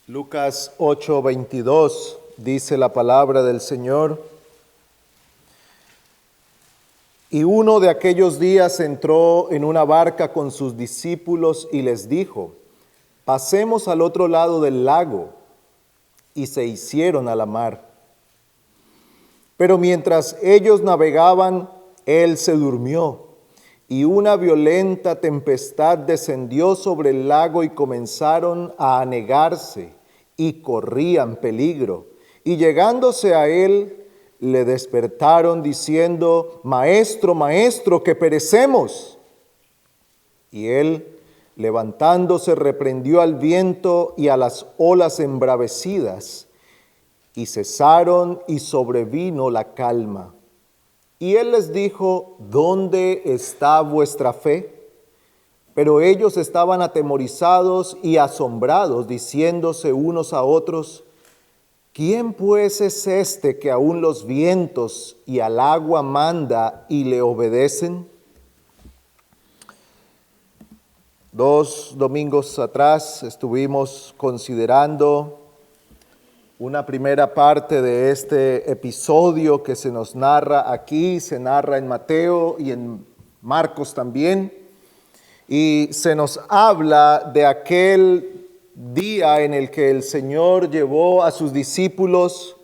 Lucas 8:22 dice la palabra del Señor: y uno de aquellos días entró en una barca con sus discípulos y les dijo: pasemos al otro lado del lago. Y se hicieron a la mar. Pero mientras ellos navegaban, él se durmió, y una violenta tempestad descendió sobre el lago y comenzaron a anegarse y corrían peligro. Y llegándose a él, le despertaron diciendo: Maestro, maestro, que perecemos. Y él, levantándose, reprendió al viento y a las olas embravecidas, y cesaron y sobrevino la calma. Y él les dijo: ¿dónde está vuestra fe? Pero ellos estaban atemorizados y asombrados, diciéndose unos a otros: ¿quién pues es este que aún los vientos y al agua manda y le obedecen? 2 domingos atrás estuvimos considerando una primera parte de este episodio que se nos narra aquí, se narra en Mateo y en Marcos también, y se nos habla de aquel día en el que el Señor llevó a sus discípulos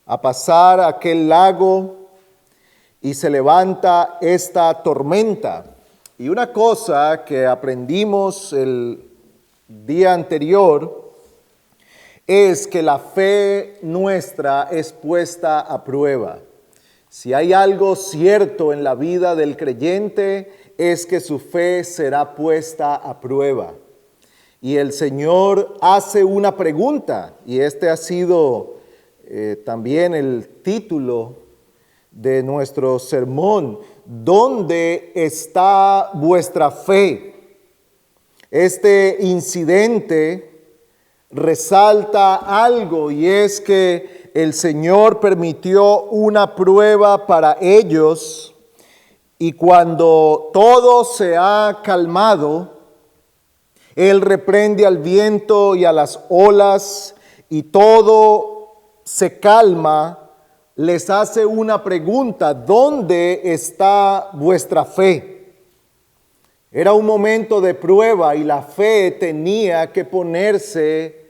a pasar aquel lago y se levanta esta tormenta. Y una cosa que aprendimos el día anterior es que la fe nuestra es puesta a prueba. Si hay algo cierto en la vida del creyente, es que su fe será puesta a prueba. Y el Señor hace una pregunta, y este ha sido también el título de nuestro sermón: ¿dónde está vuestra fe? Este incidente resalta algo, y es que el Señor permitió una prueba para ellos, y cuando todo se ha calmado, Él reprende al viento y a las olas, y todo se calma. Les hace una pregunta: ¿dónde está vuestra fe? Era un momento de prueba y la fe tenía que ponerse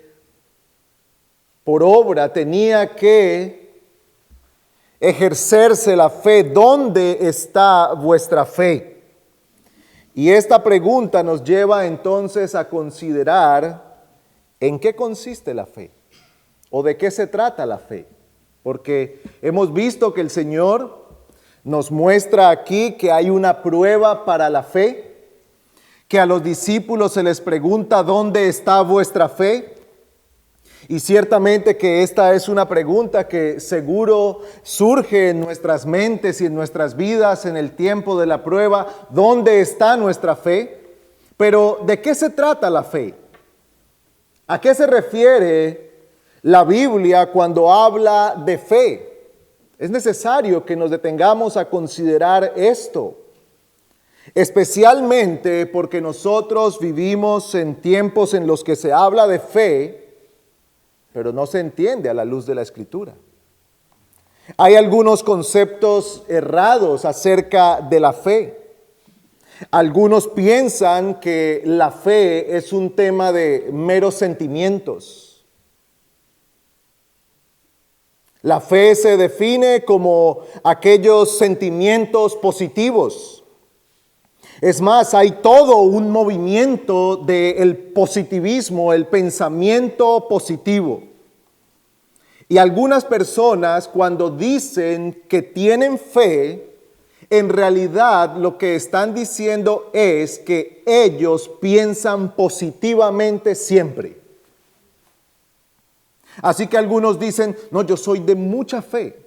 por obra, tenía que ejercerse la fe. ¿Dónde está vuestra fe? Y esta pregunta nos lleva entonces a considerar en qué consiste la fe o de qué se trata la fe. Porque hemos visto que el Señor nos muestra aquí que hay una prueba para la fe, que a los discípulos se les pregunta: ¿dónde está vuestra fe? Y ciertamente que esta es una pregunta que seguro surge en nuestras mentes y en nuestras vidas en el tiempo de la prueba: ¿dónde está nuestra fe? Pero ¿de qué se trata la fe? ¿A qué se refiere la Biblia cuando habla de fe? Es necesario que nos detengamos a considerar esto, especialmente porque nosotros vivimos en tiempos en los que se habla de fe, pero no se entiende a la luz de la Escritura. Hay algunos conceptos errados acerca de la fe. Algunos piensan que la fe es un tema de meros sentimientos. La fe se define como aquellos sentimientos positivos. Es más, hay todo un movimiento del positivismo, el pensamiento positivo. Y algunas personas, cuando dicen que tienen fe, en realidad lo que están diciendo es que ellos piensan positivamente siempre. Así que algunos dicen: no, yo soy de mucha fe.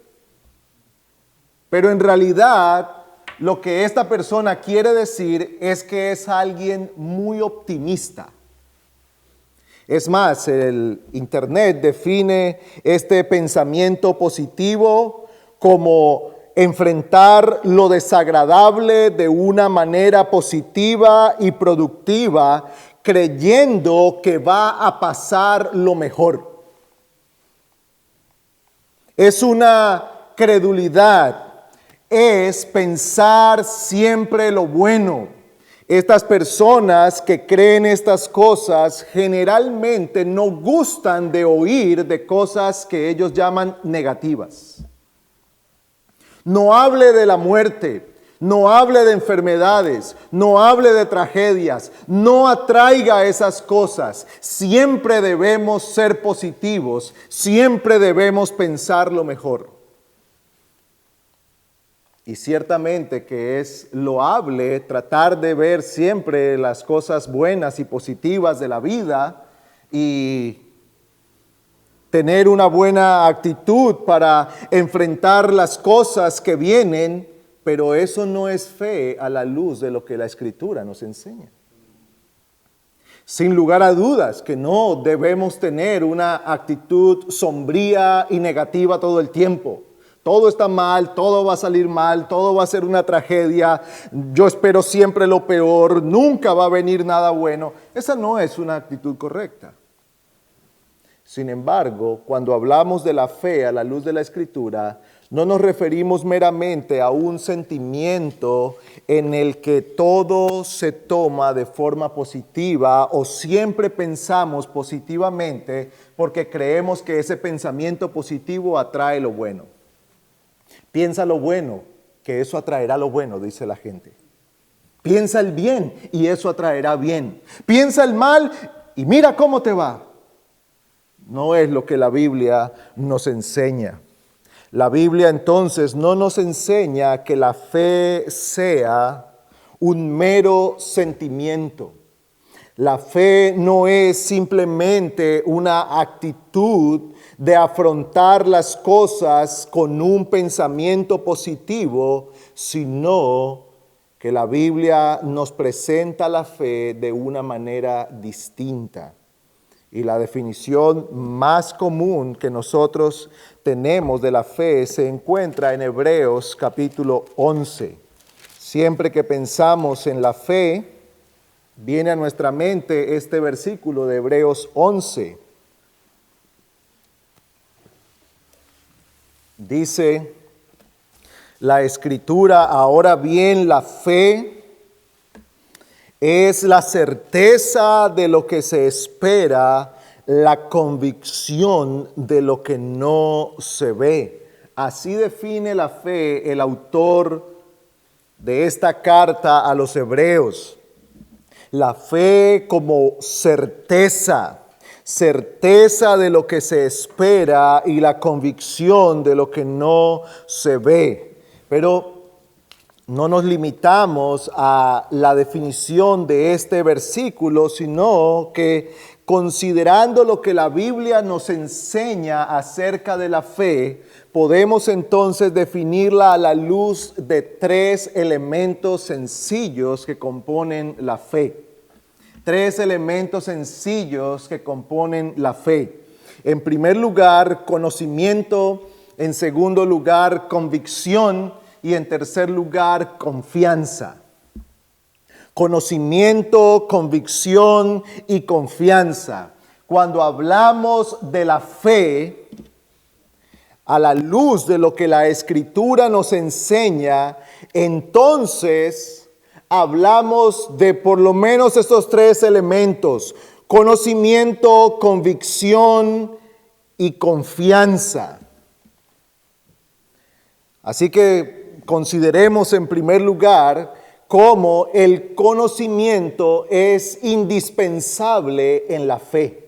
Pero en realidad lo que esta persona quiere decir es que es alguien muy optimista. Es más, el Internet define este pensamiento positivo como enfrentar lo desagradable de una manera positiva y productiva creyendo que va a pasar lo mejor. Es una credulidad, es pensar siempre lo bueno. Estas personas que creen estas cosas generalmente no gustan de oír de cosas que ellos llaman negativas. No hable de la muerte, no hable de enfermedades, no hable de tragedias, no atraiga esas cosas. Siempre debemos ser positivos, siempre debemos pensar lo mejor. Y ciertamente que es loable tratar de ver siempre las cosas buenas y positivas de la vida y tener una buena actitud para enfrentar las cosas que vienen, pero eso no es fe a la luz de lo que la Escritura nos enseña. Sin lugar a dudas que no debemos tener una actitud sombría y negativa todo el tiempo. Todo está mal, todo va a salir mal, todo va a ser una tragedia, yo espero siempre lo peor, nunca va a venir nada bueno. Esa no es una actitud correcta. Sin embargo, cuando hablamos de la fe a la luz de la Escritura, no nos referimos meramente a un sentimiento en el que todo se toma de forma positiva o siempre pensamos positivamente porque creemos que ese pensamiento positivo atrae lo bueno. Piensa lo bueno, que eso atraerá lo bueno, dice la gente. Piensa el bien y eso atraerá bien. Piensa el mal y mira cómo te va. No es lo que la Biblia nos enseña. La Biblia entonces no nos enseña que la fe sea un mero sentimiento. La fe no es simplemente una actitud de afrontar las cosas con un pensamiento positivo, sino que la Biblia nos presenta la fe de una manera distinta. Y la definición más común que nosotros tenemos de la fe se encuentra en Hebreos capítulo 11. Siempre que pensamos en la fe, viene a nuestra mente este versículo de Hebreos 11. Dice la Escritura: ahora bien, la fe es la certeza de lo que se espera, la convicción de lo que no se ve. Así define la fe el autor de esta carta a los hebreos. La fe como certeza de lo que se espera y la convicción de lo que no se ve. Pero no nos limitamos a la definición de este versículo, sino que considerando lo que la Biblia nos enseña acerca de la fe, podemos entonces definirla a la luz de tres elementos sencillos que componen la fe. Tres elementos sencillos que componen la fe. En primer lugar, conocimiento. En segundo lugar, convicción. Y en tercer lugar, confianza. Conocimiento, convicción y confianza. Cuando hablamos de la fe, a la luz de lo que la Escritura nos enseña, entonces hablamos de por lo menos estos tres elementos: conocimiento, convicción y confianza. Así que consideremos en primer lugar cómo el conocimiento es indispensable en la fe.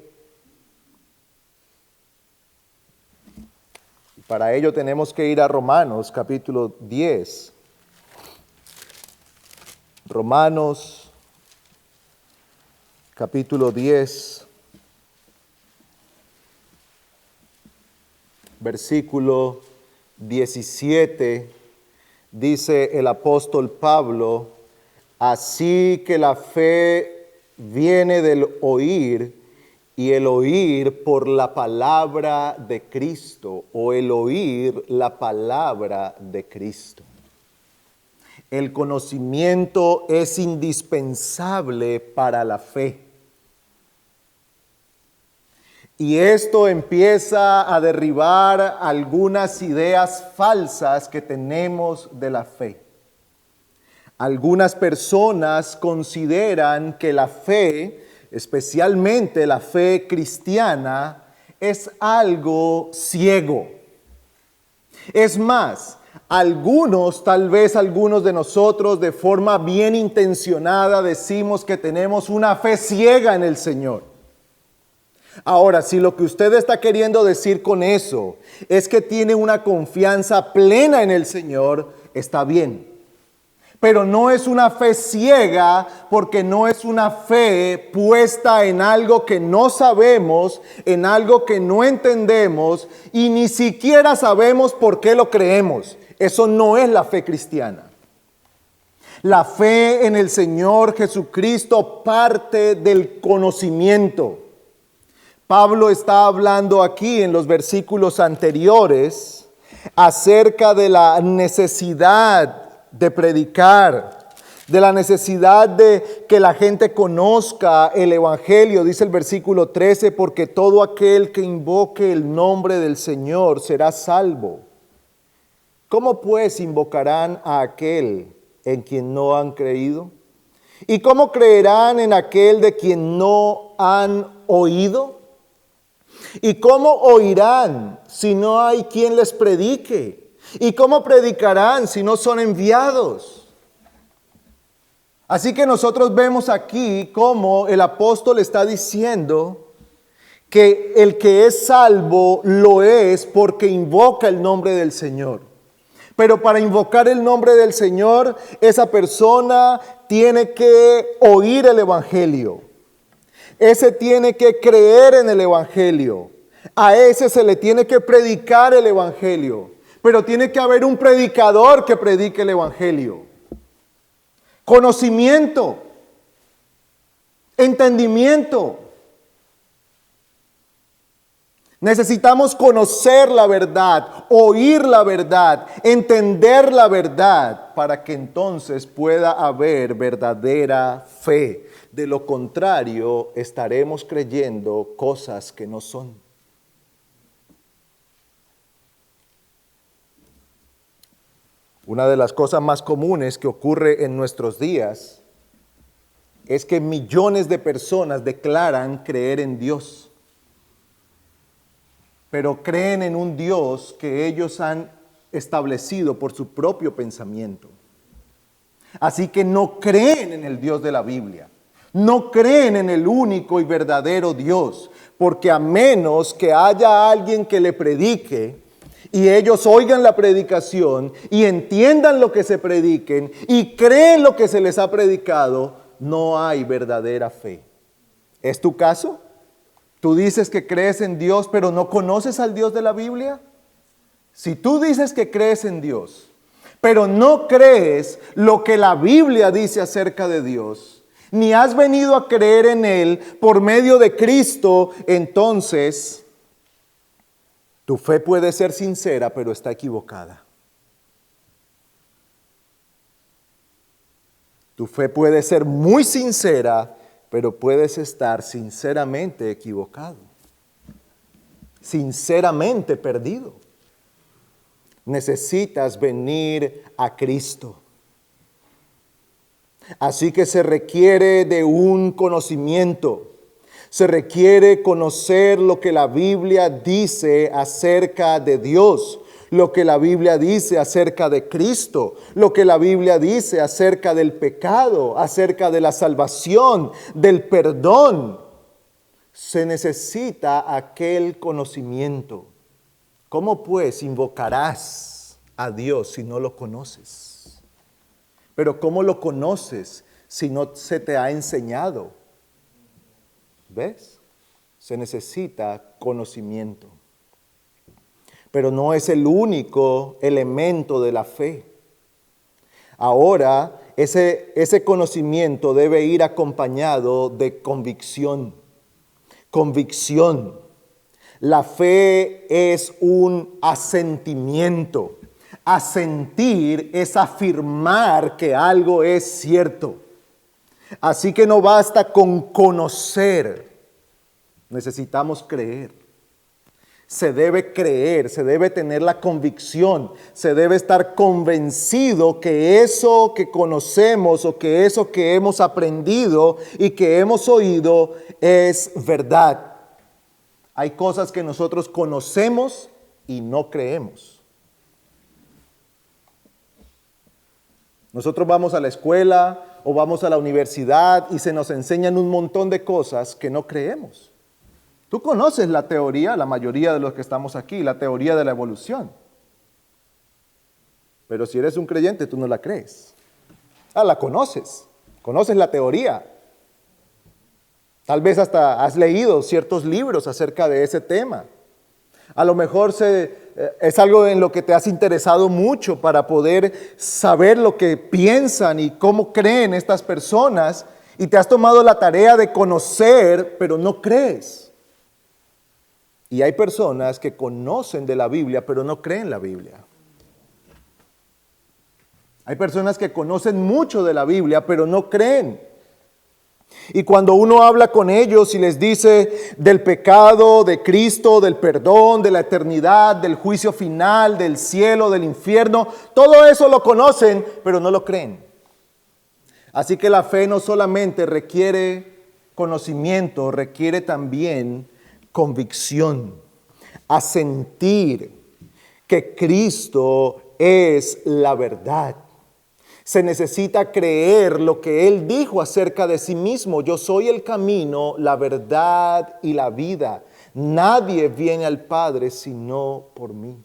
Para ello tenemos que ir a Romanos capítulo 10. Romanos capítulo 10, versículo 17, dice el apóstol Pablo: así que la fe viene del oír, y el oír por la palabra de Cristo, o el oír la palabra de Cristo. El conocimiento es indispensable para la fe. Y esto empieza a derribar algunas ideas falsas que tenemos de la fe. Algunas personas consideran que la fe, especialmente la fe cristiana, es algo ciego. Es más, tal vez algunos de nosotros de forma bien intencionada decimos que tenemos una fe ciega en el Señor. Ahora, si lo que usted está queriendo decir con eso es que tiene una confianza plena en el Señor, está bien. Pero no es una fe ciega, porque no es una fe puesta en algo que no sabemos, en algo que no entendemos y ni siquiera sabemos por qué lo creemos. Eso no es la fe cristiana. La fe en el Señor Jesucristo parte del conocimiento. Pablo está hablando aquí en los versículos anteriores acerca de la necesidad de predicar, de la necesidad de que la gente conozca el Evangelio. Dice el versículo 13, porque todo aquel que invoque el nombre del Señor será salvo. ¿Cómo pues invocarán a aquel en quien no han creído? ¿Y cómo creerán en aquel de quien no han oído? ¿Y cómo oirán si no hay quien les predique? ¿Y cómo predicarán si no son enviados? Así que nosotros vemos aquí cómo el apóstol está diciendo que el que es salvo lo es porque invoca el nombre del Señor. Pero para invocar el nombre del Señor, esa persona tiene que oír el Evangelio. Ese tiene que creer en el Evangelio. A ese se le tiene que predicar el Evangelio. Pero tiene que haber un predicador que predique el Evangelio. Conocimiento, entendimiento. Necesitamos conocer la verdad, oír la verdad, entender la verdad, para que entonces pueda haber verdadera fe. De lo contrario, estaremos creyendo cosas que no son. Una de las cosas más comunes que ocurre en nuestros días es que millones de personas declaran creer en Dios, pero creen en un Dios que ellos han establecido por su propio pensamiento. Así que no creen en el Dios de la Biblia, no creen en el único y verdadero Dios, porque a menos que haya alguien que le predique, y ellos oigan la predicación y entiendan lo que se prediquen y creen lo que se les ha predicado, no hay verdadera fe. ¿Es tu caso? ¿Tú dices que crees en Dios pero no conoces al Dios de la Biblia? Si tú dices que crees en Dios, pero no crees lo que la Biblia dice acerca de Dios, ni has venido a creer en Él por medio de Cristo, entonces tu fe puede ser sincera, pero está equivocada. Tu fe puede ser muy sincera, pero puedes estar sinceramente equivocado, sinceramente perdido. Necesitas venir a Cristo. Así que se requiere de un conocimiento. Se requiere conocer lo que la Biblia dice acerca de Dios, lo que la Biblia dice acerca de Cristo, lo que la Biblia dice acerca del pecado, acerca de la salvación, del perdón. Se necesita aquel conocimiento. ¿Cómo pues invocarás a Dios si no lo conoces? Pero ¿cómo lo conoces si no se te ha enseñado? ¿Ves? Se necesita conocimiento. Pero no es el único elemento de la fe. Ahora, ese conocimiento debe ir acompañado de convicción. Convicción. La fe es un asentimiento. Asentir es afirmar que algo es cierto. Así que no basta con conocer. Necesitamos creer. Se debe creer, se debe tener la convicción, se debe estar convencido que eso que conocemos o que eso que hemos aprendido y que hemos oído es verdad. Hay cosas que nosotros conocemos y no creemos. Nosotros vamos a la escuela o vamos a la universidad y se nos enseñan un montón de cosas que no creemos. Tú conoces la teoría, la mayoría de los que estamos aquí, la teoría de la evolución. Pero si eres un creyente, tú no la crees. La conoces la teoría. Tal vez hasta has leído ciertos libros acerca de ese tema. A lo mejor es algo en lo que te has interesado mucho para poder saber lo que piensan y cómo creen estas personas, y te has tomado la tarea de conocer, pero no crees. Y hay personas que conocen de la Biblia, pero no creen la Biblia. Hay personas que conocen mucho de la Biblia, pero no creen. Y cuando uno habla con ellos y les dice del pecado, de Cristo, del perdón, de la eternidad, del juicio final, del cielo, del infierno, todo eso lo conocen, pero no lo creen. Así que la fe no solamente requiere conocimiento, requiere también convicción, asentir que Cristo es la verdad. Se necesita creer lo que Él dijo acerca de sí mismo. Yo soy el camino, la verdad y la vida. Nadie viene al Padre sino por mí.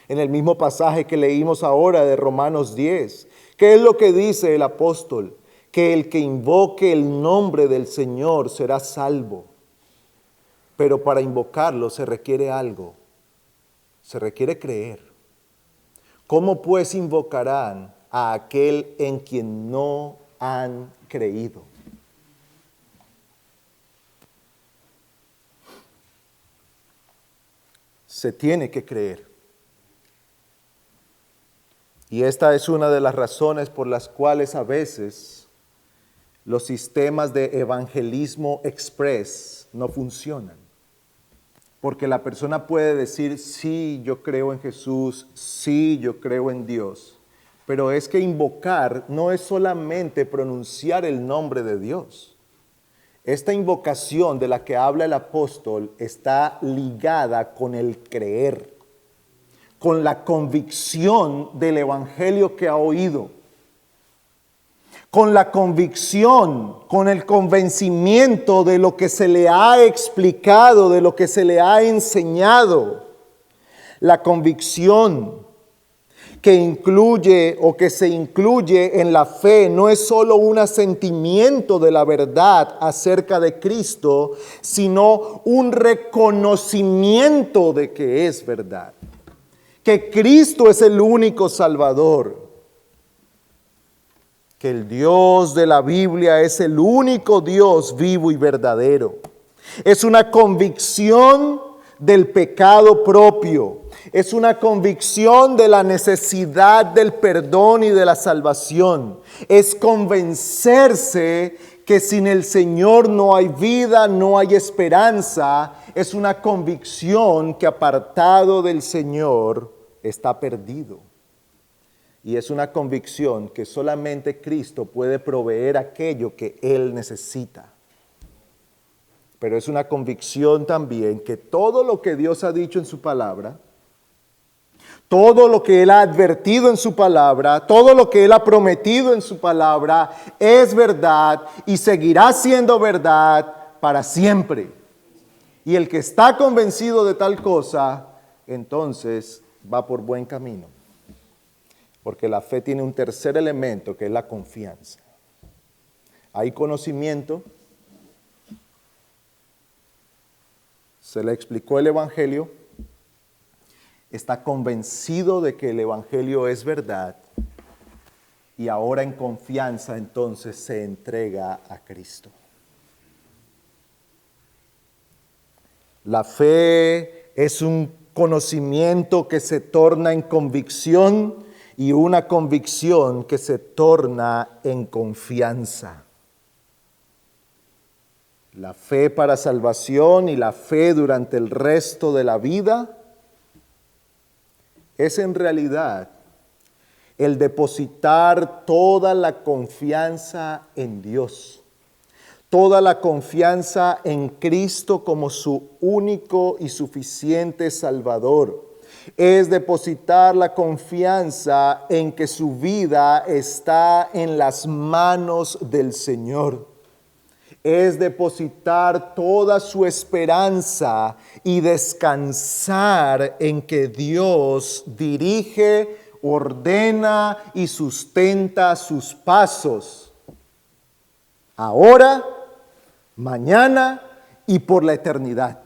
En el mismo pasaje que leímos ahora de Romanos 10, ¿qué es lo que dice el apóstol? Que el que invoque el nombre del Señor será salvo. Pero para invocarlo se requiere algo, se requiere creer. ¿Cómo pues invocarán a aquel en quien no han creído? Se tiene que creer. Y esta es una de las razones por las cuales a veces los sistemas de evangelismo express no funcionan. Porque la persona puede decir, sí, yo creo en Jesús, sí, yo creo en Dios. Pero es que invocar no es solamente pronunciar el nombre de Dios. Esta invocación de la que habla el apóstol está ligada con el creer, con la convicción del evangelio que ha oído, con la convicción, con el convencimiento de lo que se le ha explicado, de lo que se le ha enseñado. La convicción que incluye o que se incluye en la fe no es solo un asentimiento de la verdad acerca de Cristo, sino un reconocimiento de que es verdad, que Cristo es el único Salvador, que el Dios de la Biblia es el único Dios vivo y verdadero. Es una convicción del pecado propio. Es una convicción de la necesidad del perdón y de la salvación. Es convencerse que sin el Señor no hay vida, no hay esperanza. Es una convicción que apartado del Señor está perdido. Y es una convicción que solamente Cristo puede proveer aquello que Él necesita. Pero es una convicción también que todo lo que Dios ha dicho en su palabra, todo lo que Él ha advertido en su palabra, todo lo que Él ha prometido en su palabra es verdad y seguirá siendo verdad para siempre. Y el que está convencido de tal cosa, entonces va por buen camino. Porque la fe tiene un tercer elemento que es la confianza. Hay conocimiento, se le explicó el Evangelio, está convencido de que el Evangelio es verdad y ahora en confianza entonces se entrega a Cristo. La fe es un conocimiento que se torna en convicción y una convicción que se torna en confianza. la fe para salvación y la fe durante el resto de la vida, es en realidad el depositar toda la confianza en Dios, toda la confianza en Cristo como su único y suficiente Salvador. Es depositar la confianza en que su vida está en las manos del Señor. Es depositar toda su esperanza y descansar en que Dios dirige, ordena y sustenta sus pasos, ahora, mañana y por la eternidad.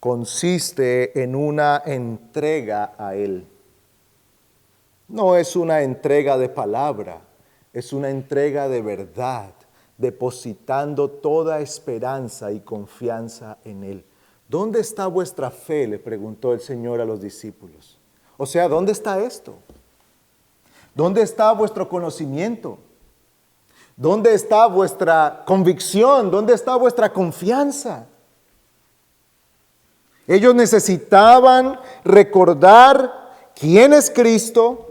Consiste en una entrega a Él. No es una entrega de palabra, es una entrega de verdad, depositando toda esperanza y confianza en Él. ¿Dónde está vuestra fe?, le preguntó el Señor a los discípulos. O sea, ¿dónde está esto? ¿Dónde está vuestro conocimiento? ¿Dónde está vuestra convicción? ¿Dónde está vuestra confianza? Ellos necesitaban recordar quién es Cristo.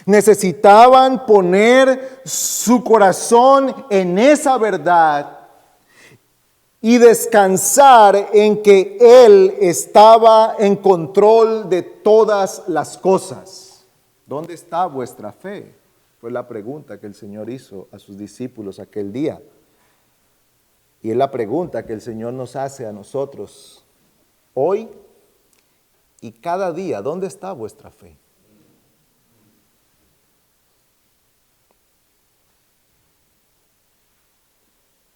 Necesitaban poner su corazón en esa verdad y descansar en que Él estaba en control de todas las cosas. ¿Dónde está vuestra fe?, fue la pregunta que el Señor hizo a sus discípulos aquel día. Y es la pregunta que el Señor nos hace a nosotros hoy y cada día. ¿Dónde está vuestra fe?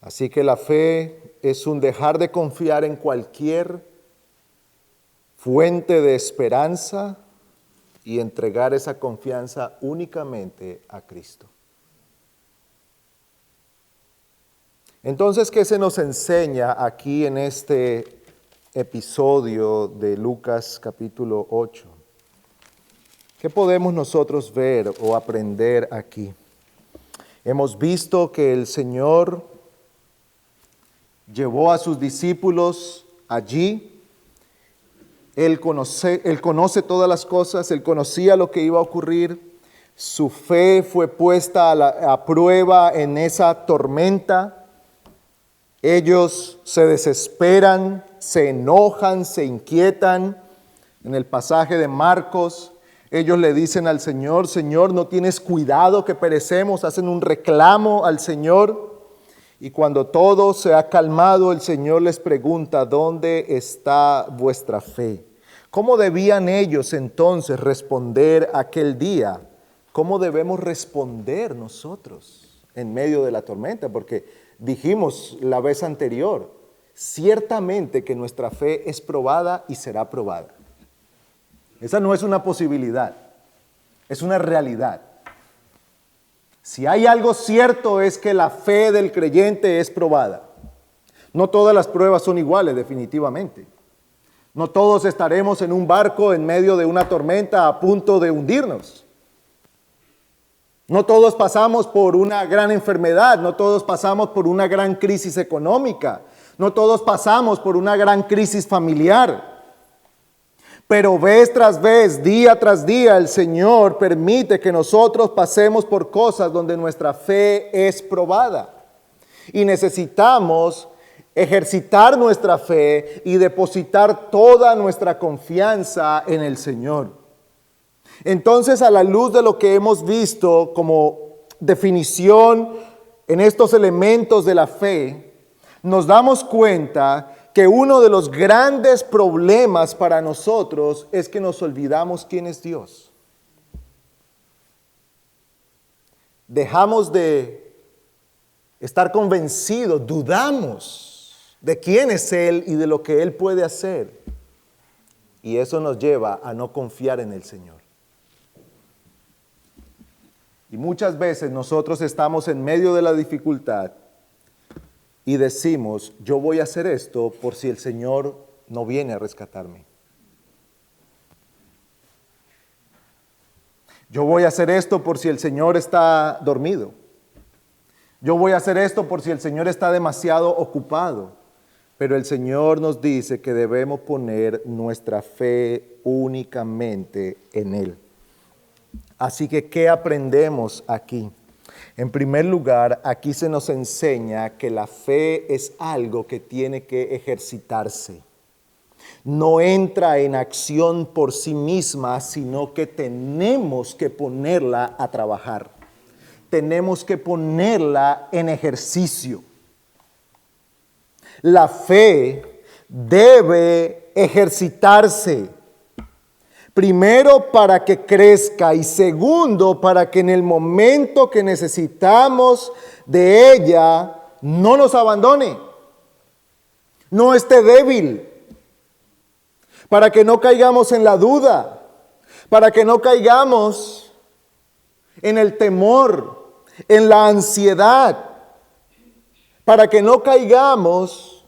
Así que la fe es un dejar de confiar en cualquier fuente de esperanza y entregar esa confianza únicamente a Cristo. Entonces, ¿qué se nos enseña aquí en este episodio de Lucas capítulo 8? ¿Qué podemos nosotros ver o aprender aquí? Hemos visto que el Señor llevó a sus discípulos allí. Él conoce todas las cosas, Él conocía lo que iba a ocurrir. Su fe fue puesta a prueba en esa tormenta. Ellos se desesperan, se enojan, se inquietan. En el pasaje de Marcos, ellos le dicen al Señor: Señor, ¿no tienes cuidado que perecemos? Hacen un reclamo al Señor. Y cuando todo se ha calmado, el Señor les pregunta: ¿dónde está vuestra fe? ¿Cómo debían ellos entonces responder aquel día? ¿Cómo debemos responder nosotros en medio de la tormenta? Porque dijimos la vez anterior, ciertamente que nuestra fe es probada y será probada. Esa no es una posibilidad, es una realidad. Si hay algo cierto es que la fe del creyente es probada. No todas las pruebas son iguales, definitivamente. No todos estaremos en un barco en medio de una tormenta a punto de hundirnos. No todos pasamos por una gran enfermedad, no todos pasamos por una gran crisis económica, no todos pasamos por una gran crisis familiar. Pero vez tras vez, día tras día, el Señor permite que nosotros pasemos por cosas donde nuestra fe es probada. Y necesitamos ejercitar nuestra fe y depositar toda nuestra confianza en el Señor. Entonces, a la luz de lo que hemos visto como definición en estos elementos de la fe, nos damos cuenta que uno de los grandes problemas para nosotros es que nos olvidamos quién es Dios. Dejamos de estar convencidos, dudamos de quién es Él y de lo que Él puede hacer. Y eso nos lleva a no confiar en el Señor. Y muchas veces nosotros estamos en medio de la dificultad y decimos: yo voy a hacer esto por si el Señor no viene a rescatarme. Yo voy a hacer esto por si el Señor está dormido. Yo voy a hacer esto por si el Señor está demasiado ocupado. Pero el Señor nos dice que debemos poner nuestra fe únicamente en Él. Así que, ¿qué aprendemos aquí? En primer lugar, aquí se nos enseña que la fe es algo que tiene que ejercitarse. No entra en acción por sí misma, sino que tenemos que ponerla a trabajar. Tenemos que ponerla en ejercicio. La fe debe ejercitarse. Primero, para que crezca, y segundo, para que en el momento que necesitamos de ella no nos abandone, no esté débil, para que no caigamos en la duda, para que no caigamos en el temor, en la ansiedad, para que no caigamos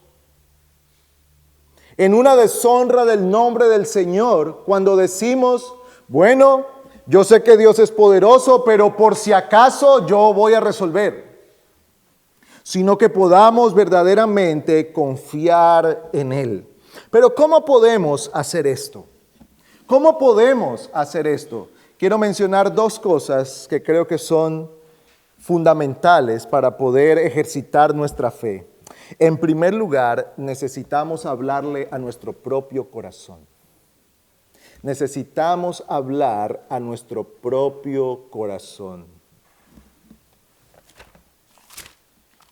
en una deshonra del nombre del Señor cuando decimos, bueno, yo sé que Dios es poderoso, pero por si acaso yo voy a resolver. Sino que podamos verdaderamente confiar en Él. Pero ¿cómo podemos hacer esto? ¿Cómo podemos hacer esto? Quiero mencionar dos cosas que creo que son fundamentales para poder ejercitar nuestra fe. En primer lugar, necesitamos hablarle a nuestro propio corazón. Necesitamos hablar a nuestro propio corazón.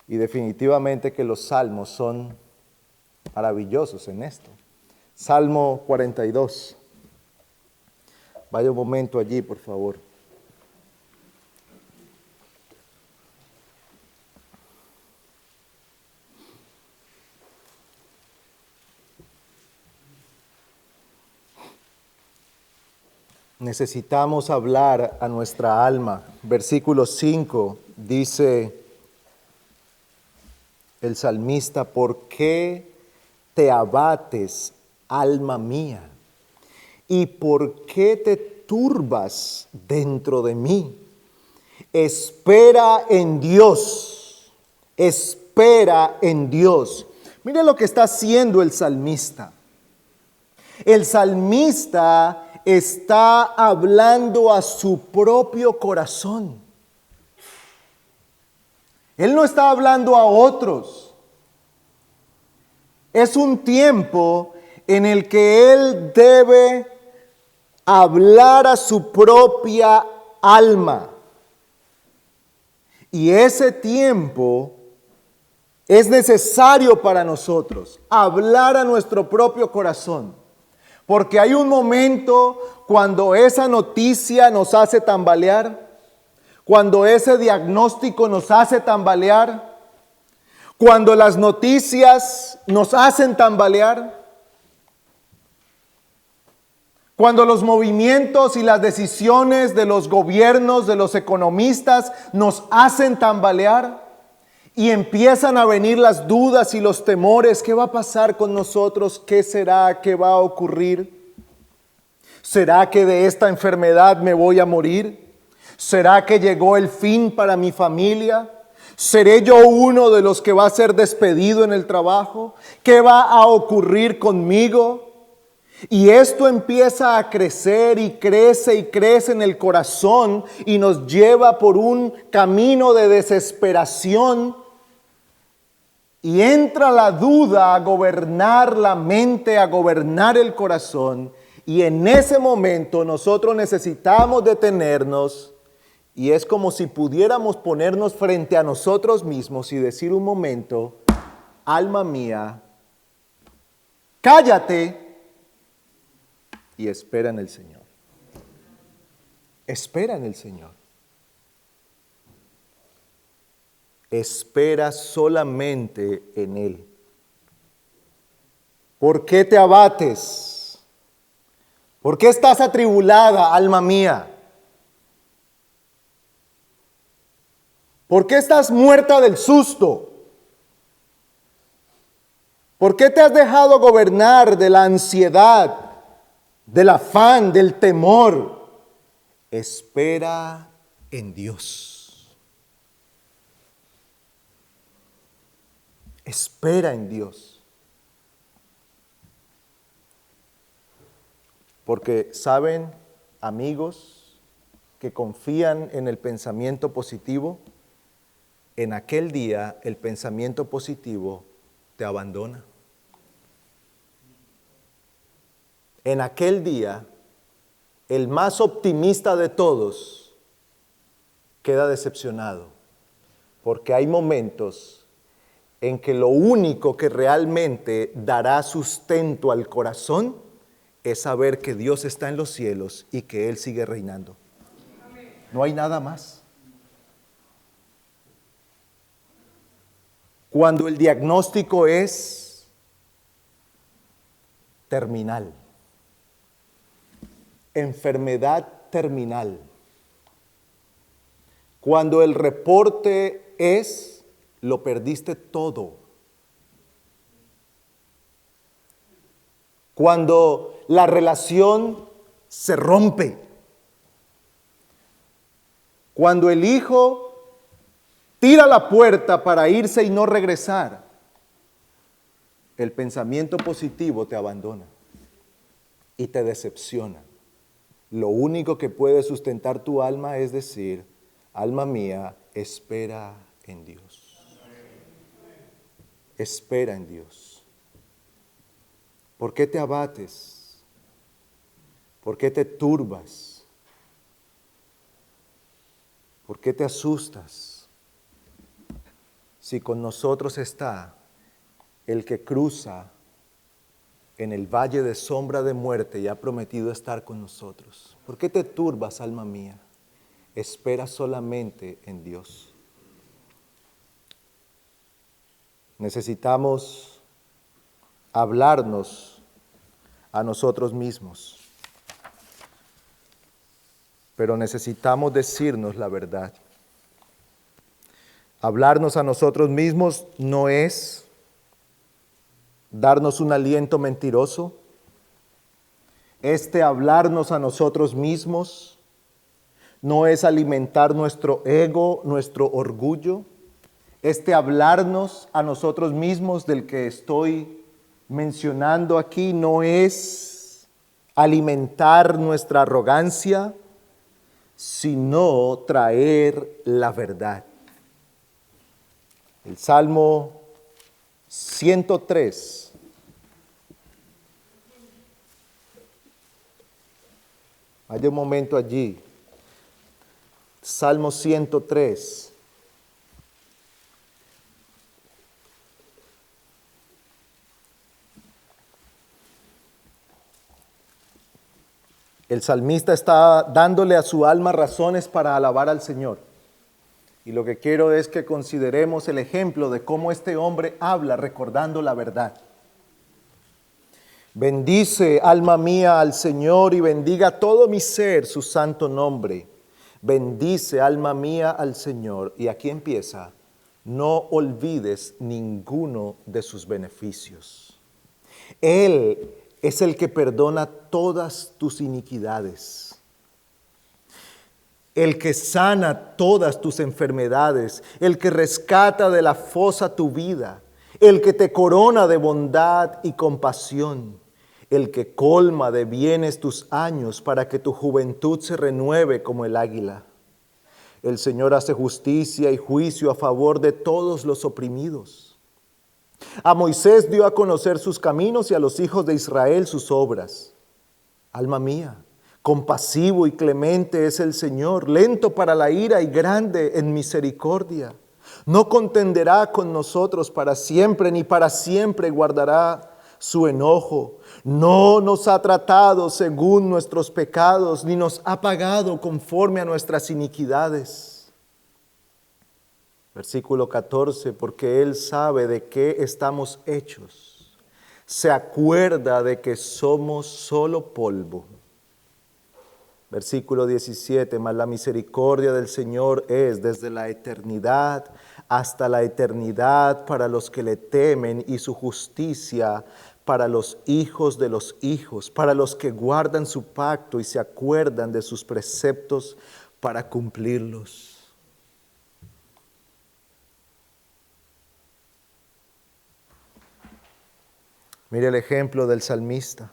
Y definitivamente que los salmos son maravillosos en esto. Salmo 42. Vaya un momento allí, por favor. Necesitamos hablar a nuestra alma. Versículo 5 dice el salmista, ¿por qué te abates, alma mía? ¿Y por qué te turbas dentro de mí? Espera en Dios, espera en Dios. Mire lo que está haciendo el salmista. El salmista está hablando a su propio corazón. Él no está hablando a otros. Es un tiempo en el que él debe hablar a su propia alma. Y ese tiempo es necesario para nosotros, hablar a nuestro propio corazón. Porque hay un momento cuando esa noticia nos hace tambalear, cuando ese diagnóstico nos hace tambalear, cuando las noticias nos hacen tambalear, cuando los movimientos y las decisiones de los gobiernos, de los economistas nos hacen tambalear y empiezan a venir las dudas y los temores. ¿Qué va a pasar con nosotros? ¿Qué será? ¿Qué va a ocurrir? ¿Será que de esta enfermedad me voy a morir? ¿Será que llegó el fin para mi familia? ¿Seré yo uno de los que va a ser despedido en el trabajo? ¿Qué va a ocurrir conmigo? Y esto empieza a crecer y crece en el corazón y nos lleva por un camino de desesperación. Y entra la duda a gobernar la mente, a gobernar el corazón. Y en ese momento nosotros necesitamos detenernos. Y es como si pudiéramos ponernos frente a nosotros mismos y decir un momento, alma mía, cállate y espera en el Señor. Espera en el Señor. Espera solamente en Él. ¿Por qué te abates? ¿Por qué estás atribulada, alma mía? ¿Por qué estás muerta del susto? ¿Por qué te has dejado gobernar de la ansiedad, del afán, del temor? espera en Dios. Espera en Dios. Porque saben, amigos que confían en el pensamiento positivo, en aquel día el pensamiento positivo te abandona. En aquel día, el más optimista de todos queda decepcionado, porque hay momentos en que lo único que realmente dará sustento al corazón es saber que Dios está en los cielos y que Él sigue reinando. No hay nada más. Cuando el diagnóstico es terminal, enfermedad terminal, cuando el reporte es, lo perdiste todo, cuando la relación se rompe, cuando el hijo tira la puerta para irse y no regresar, el pensamiento positivo te abandona y te decepciona. Lo único que puede sustentar tu alma es decir, alma mía, espera en Dios. Espera en Dios. ¿Por qué te abates? ¿Por qué te turbas? ¿Por qué te asustas? Si con nosotros está el que cruza en el valle de sombra de muerte y ha prometido estar con nosotros. ¿Por qué te turbas, alma mía? Espera solamente en Dios. Necesitamos hablarnos a nosotros mismos, pero necesitamos decirnos la verdad. Hablarnos a nosotros mismos no es darnos un aliento mentiroso. Hablarnos a nosotros mismos no es alimentar nuestro ego, nuestro orgullo. Hablarnos a nosotros mismos del que estoy mencionando aquí no es alimentar nuestra arrogancia, sino traer la verdad. El Salmo 103. Hay un momento allí. Salmo 103. El salmista está dándole a su alma razones para alabar al Señor. Y lo que quiero es que consideremos el ejemplo de cómo este hombre habla recordando la verdad. Bendice, alma mía, al Señor y bendiga todo mi ser su santo nombre. Bendice, alma mía, al Señor. Y aquí empieza, no olvides ninguno de sus beneficios. Él es el que perdona todas tus iniquidades, el que sana todas tus enfermedades, el que rescata de la fosa tu vida, el que te corona de bondad y compasión, el que colma de bienes tus años para que tu juventud se renueve como el águila. El Señor hace justicia y juicio a favor de todos los oprimidos. A Moisés dio a conocer sus caminos y a los hijos de Israel sus obras. Alma mía, compasivo y clemente es el Señor, lento para la ira y grande en misericordia. No contenderá con nosotros para siempre, ni para siempre guardará su enojo. No nos ha tratado según nuestros pecados, ni nos ha pagado conforme a nuestras iniquidades. Versículo 14, porque Él sabe de qué estamos hechos. Se acuerda de que somos solo polvo. Versículo 17, mas la misericordia del Señor es desde la eternidad hasta la eternidad para los que le temen y su justicia para los hijos de los hijos, para los que guardan su pacto y se acuerdan de sus preceptos para cumplirlos. Mire el ejemplo del salmista.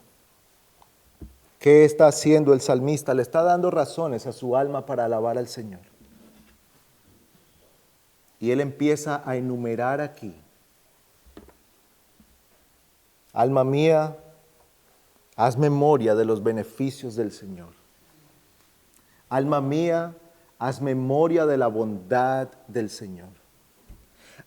¿Qué está haciendo el salmista? Le está dando razones a su alma para alabar al Señor. Y él empieza a enumerar aquí. Alma mía, haz memoria de los beneficios del Señor. Alma mía, haz memoria de la bondad del Señor.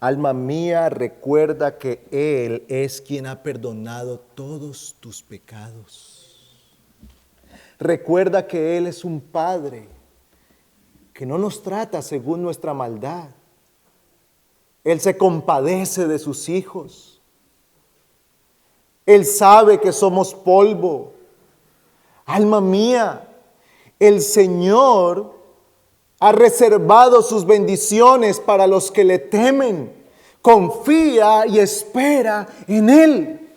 Alma mía, recuerda que Él es quien ha perdonado todos tus pecados. Recuerda que Él es un Padre que no nos trata según nuestra maldad. Él se compadece de sus hijos. Él sabe que somos polvo. Alma mía, el Señor ha reservado sus bendiciones para los que le temen. Confía y espera en Él.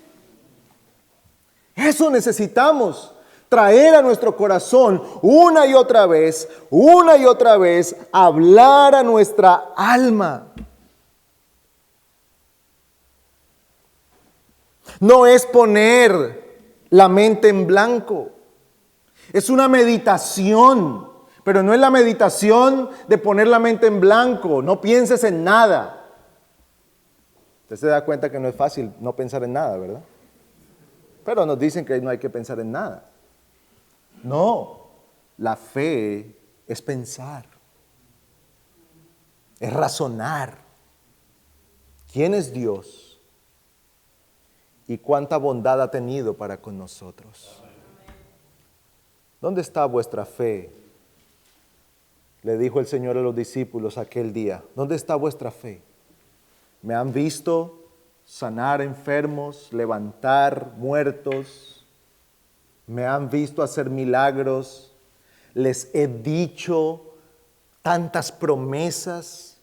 Eso necesitamos, traer a nuestro corazón una y otra vez, hablar a nuestra alma. No es poner la mente en blanco. Es una meditación, pero no es la meditación de poner la mente en blanco. No pienses en nada. Usted se da cuenta que no es fácil no pensar en nada, ¿verdad? Pero nos dicen que no hay que pensar en nada. No, la fe es pensar, es razonar. ¿Quién es Dios? ¿Y cuánta bondad ha tenido para con nosotros? ¿Dónde está vuestra fe? Le dijo el Señor a los discípulos aquel día. ¿Dónde está vuestra fe? Me han visto sanar enfermos, levantar muertos. Me han visto hacer milagros. Les he dicho tantas promesas.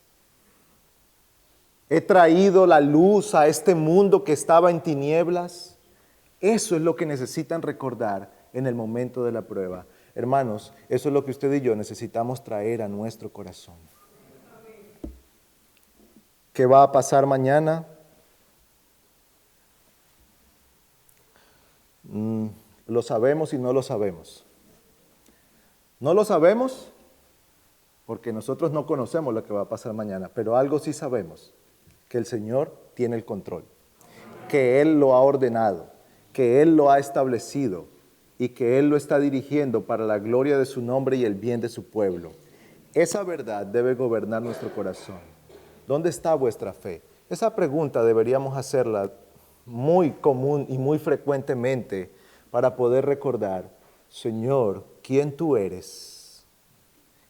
He traído la luz a este mundo que estaba en tinieblas. Eso es lo que necesitan recordar en el momento de la prueba. Hermanos, eso es lo que usted y yo necesitamos traer a nuestro corazón. ¿Qué va a pasar mañana? Lo sabemos y no lo sabemos. No lo sabemos porque nosotros no conocemos lo que va a pasar mañana, pero algo sí sabemos, que el Señor tiene el control, que Él lo ha ordenado, que Él lo ha establecido y que Él lo está dirigiendo para la gloria de su nombre y el bien de su pueblo. Esa verdad debe gobernar nuestro corazón. ¿Dónde está vuestra fe? Esa pregunta deberíamos hacerla muy común y muy frecuentemente para poder recordar, Señor, ¿quién tú eres?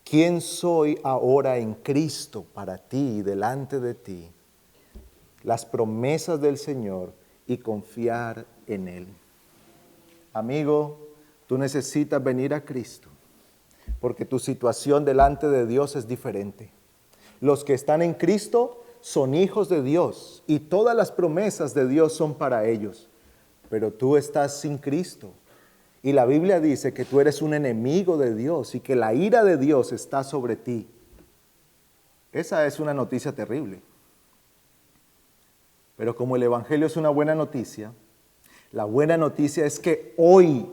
¿Quién soy ahora en Cristo para ti y delante de ti? Las promesas del Señor y confiar en Él. Amigo, tú necesitas venir a Cristo porque tu situación delante de Dios es diferente. Los que están en Cristo son hijos de Dios y todas las promesas de Dios son para ellos. Pero tú estás sin Cristo y la Biblia dice que tú eres un enemigo de Dios y que la ira de Dios está sobre ti. Esa es una noticia terrible. Pero como el Evangelio es una buena noticia, la buena noticia es que hoy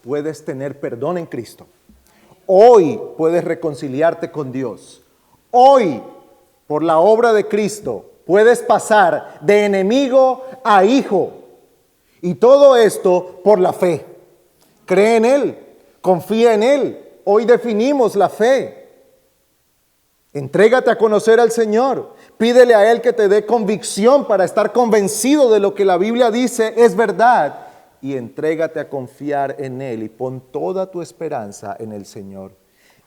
puedes tener perdón en Cristo. Hoy puedes reconciliarte con Dios. Hoy, por la obra de Cristo, puedes pasar de enemigo a hijo. Y todo esto por la fe. Cree en Él, confía en Él. Hoy definimos la fe. Entrégate a conocer al Señor. Pídele a Él que te dé convicción para estar convencido de lo que la Biblia dice es verdad. Y entrégate a confiar en Él y pon toda tu esperanza en el Señor.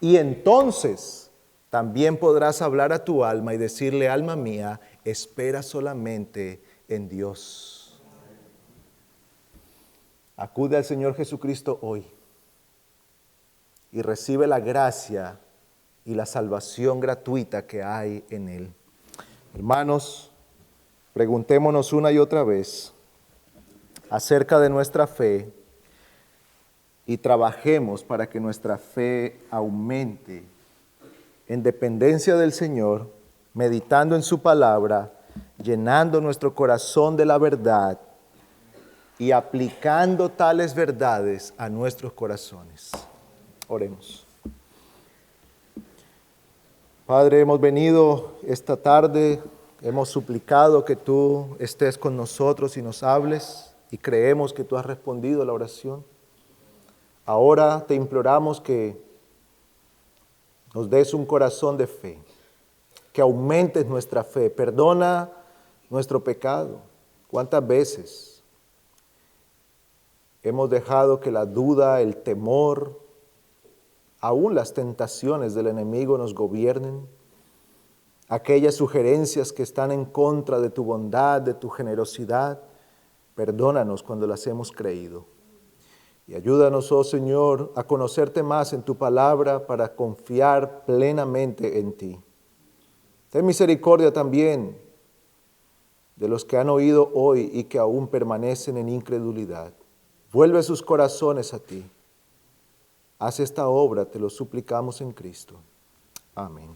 Y entonces también podrás hablar a tu alma y decirle, alma mía, espera solamente en Dios. Acude al Señor Jesucristo hoy y recibe la gracia y la salvación gratuita que hay en Él. Hermanos, preguntémonos una y otra vez, acerca de nuestra fe y trabajemos para que nuestra fe aumente en dependencia del Señor, meditando en su palabra, llenando nuestro corazón de la verdad y aplicando tales verdades a nuestros corazones. Oremos. Padre, hemos venido esta tarde, hemos suplicado que tú estés con nosotros y nos hables, y creemos que tú has respondido a la oración. Ahora te imploramos que nos des un corazón de fe, que aumentes nuestra fe, perdona nuestro pecado. ¿Cuántas veces hemos dejado que la duda, el temor, aún las tentaciones del enemigo nos gobiernen? Aquellas sugerencias que están en contra de tu bondad, de tu generosidad, perdónanos cuando las hemos creído. Y ayúdanos, oh Señor, a conocerte más en tu palabra para confiar plenamente en ti. Ten misericordia también de los que han oído hoy y que aún permanecen en incredulidad. Vuelve sus corazones a ti. Haz esta obra, te lo suplicamos en Cristo. Amén.